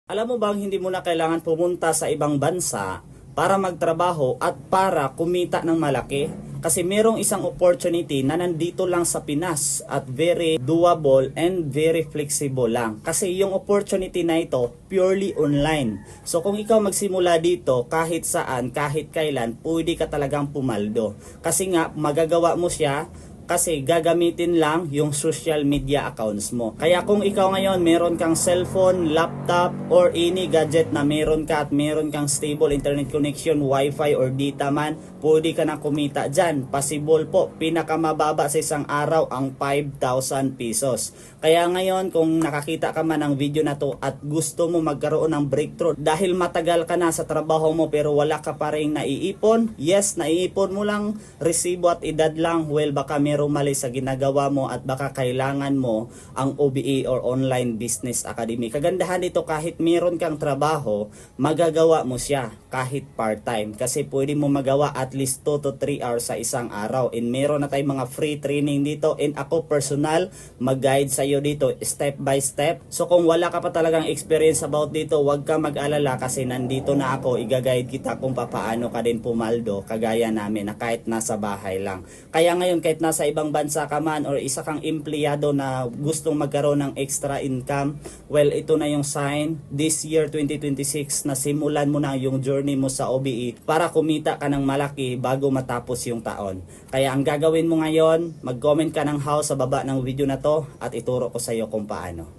Alam mo bang hindi mo na kailangan pumunta sa ibang bansa para magtrabaho at para kumita ng malaki? Kasi merong isang opportunity na nandito lang sa Pinas at very doable and very flexible lang. Kasi yung opportunity na ito purely online. So kung ikaw magsimula dito kahit saan, kahit kailan, pwede ka talagang pumaldo. Kasi nga magagawa mo siya kasi gagamitin lang yung social media accounts mo. Kaya kung ikaw ngayon meron kang cellphone, laptop, or any gadget na meron ka at meron kang stable internet connection, wifi or data man, pwede ka na kumita dyan. Possible po, pinakamababa sa isang araw ang 5,000 pesos. Kaya ngayon kung nakakita ka man ng video na to at gusto mo magkaroon ng breakthrough dahil matagal ka na sa trabaho mo pero wala ka pa rin naiipon, yes, naiipon mo lang resibo at edad lang, well baka merong mali sa ginagawa mo at baka kailangan mo ang OBE or Online Business Academy. Kagandahan dito kahit meron kang trabaho, magagawa mo siya kahit part-time kasi pwede mo magawa at least 2 to 3 hours sa isang araw. And meron na tayong mga free training dito and ako personal mag-guide sa iyo dito step by step. So kung wala ka pa talagang experience about dito, huwag ka mag-alala kasi nandito na ako, i-guide kita kung paano ka din pumaldo kagaya namin na kahit nasa bahay lang. Kaya ngayon kahit nasa ibang bansa ka man or isa kang empleyado na gustong magkaroon ng extra income, well ito na yung sign this year 2026 na simulan mo na yung journey mo sa OBE para kumita ka ng malaki bago matapos yung taon. Kaya ang gagawin mo ngayon, mag-comment ka ng how sa baba ng video na to at ituro ko sa iyo kung paano.